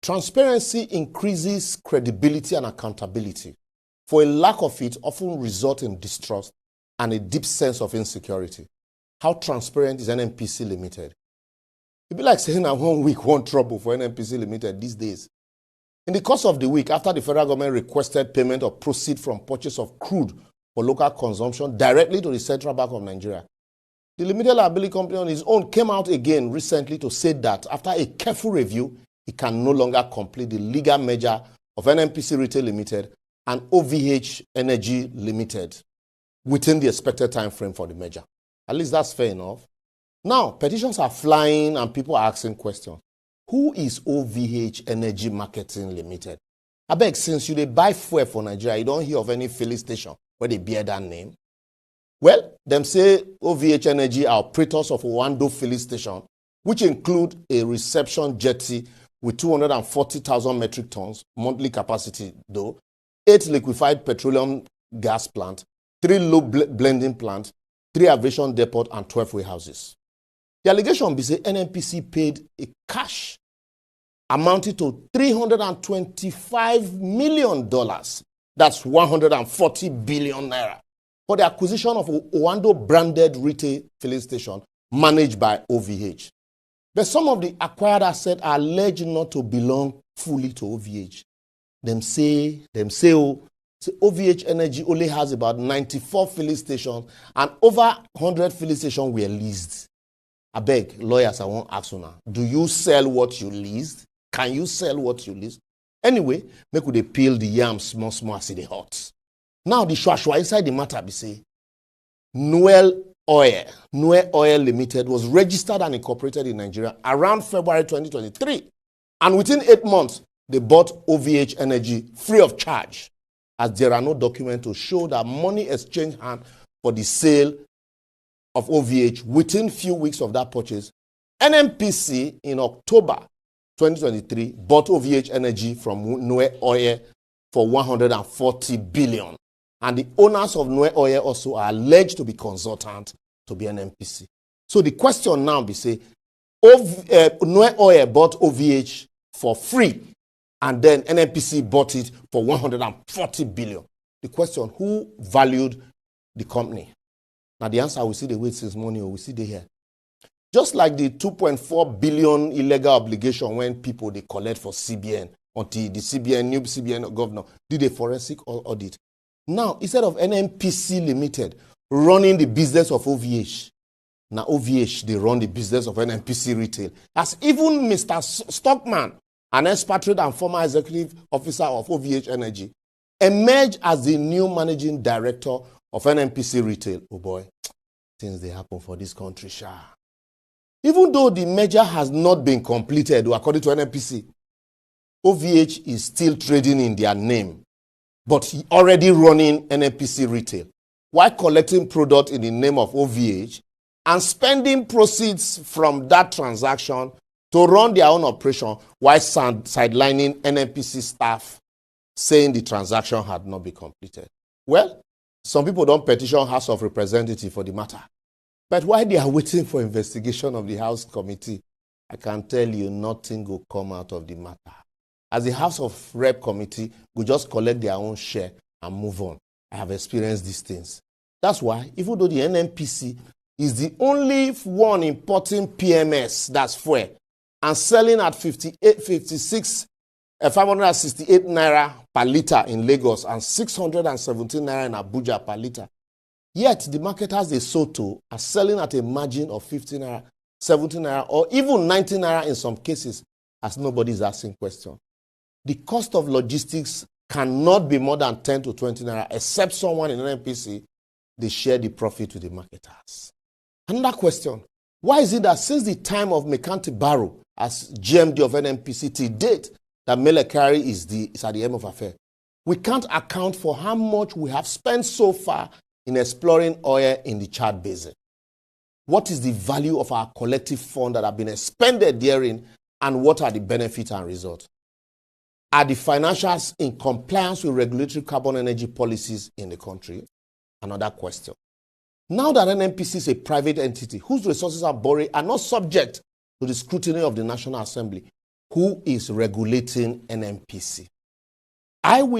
Transparency increases credibility and accountability. For a lack of it often results in distrust and a deep sense of insecurity. How transparent is NNPC Limited? It'd be like saying that 1 week, one trouble for NNPC Limited these days. In the course of the week, after the federal government requested payment of proceeds from purchase of crude for local consumption directly to the Central Bank of Nigeria, the limited liability company on its own came out again recently to say that after a careful review, it can no longer complete the legal merger of NNPC Retail Limited and OVH Energy Limited within the expected time frame for the merger. At least that's fair enough. Now, petitions are flying and people are asking questions. Who is OVH Energy Marketing Limited? I beg, since you dey buy fuel for Nigeria, you don't hear of any filling station where they bear that name. Well, them say OVH Energy are operators of Oando filling station, which include a reception jetty with 240,000 metric tons monthly capacity, though, 8 liquefied petroleum gas plant, 3 low blending plant, 3 aviation depot, and 12 warehouses. The allegation be say NNPC paid a cash amounting to $325 million. That's 140 billion naira for the acquisition of Oando branded retail filling station managed by OVH. But some of the acquired assets are alleged not to belong fully to OVH. Them say OVH Energy only has about 94 filling stations and over 100 filling stations were leased. I beg, lawyers, I won't ask you now. Do you sell what you leased? Can you sell what you leased? Anyway, make they peel the yams small as they hot. Now the shwa inside the matter be say, Noel Oil Limited was registered and incorporated in Nigeria around February 2023. And within 8 months, they bought OVH Energy free of charge, as there are no documents to show that money exchanged hands for the sale of OVH within few weeks of that purchase. NNPC in October 2023 bought OVH Energy from Noel Oil for 140 billion. And the owners of Noel Oil also are alleged to be consultants to be NNPC. So the question now be say, Noel Oil bought OVH for free, and then NNPC bought it for 140 billion. The question, who valued the company? Now the answer, we see the wait since morning, or we see the here. Just like the 2.4 billion illegal obligation when people they collect for CBN, until the CBN, new CBN governor, did a forensic audit. Now, instead of NNPC Limited running the business of OVH, now OVH, they run the business of NNPC Retail. As even Mr. Stockman, an expatriate and former executive officer of OVH Energy, emerged as the new managing director of NNPC Retail. Oh boy, things they happen for this country, sha. Even though the merger has not been completed, according to NNPC, OVH is still trading in their name, but already running NNPC Retail, while collecting product in the name of OVH and spending proceeds from that transaction to run their own operation while sidelining NNPC staff, saying the transaction had not been completed. Well, some people don't petition House of Representatives for the matter. But while they are waiting for investigation of the House Committee, I can tell you nothing will come out of the matter. As the House of Rep Committee will just collect their own share and move on. I have experienced these things. That's why, even though the NNPC is the only one importing PMS, that's fuel, and selling at 568 naira per litre in Lagos and 617 naira in Abuja per litre. Yet the marketers they sold to are selling at a margin of 15 naira, 17 naira, or even 19 naira in some cases, as nobody is asking questions. The cost of logistics cannot be more than 10 to 20 naira, except someone in NNPC, they share the profit with the marketers. Another question, why is it that since the time of Mekanti Barrow as GMD of NNPC to date, that Mele Kyari is at the end of affair, we can't account for how much we have spent so far in exploring oil in the Chad Basin? What is the value of our collective fund that have been expended therein, and what are the benefits and results? Are the financials in compliance with regulatory carbon energy policies in the country? Another question. Now that NNPC is a private entity whose resources are borrowed are not subject to the scrutiny of the National Assembly, Who is regulating NNPC? I will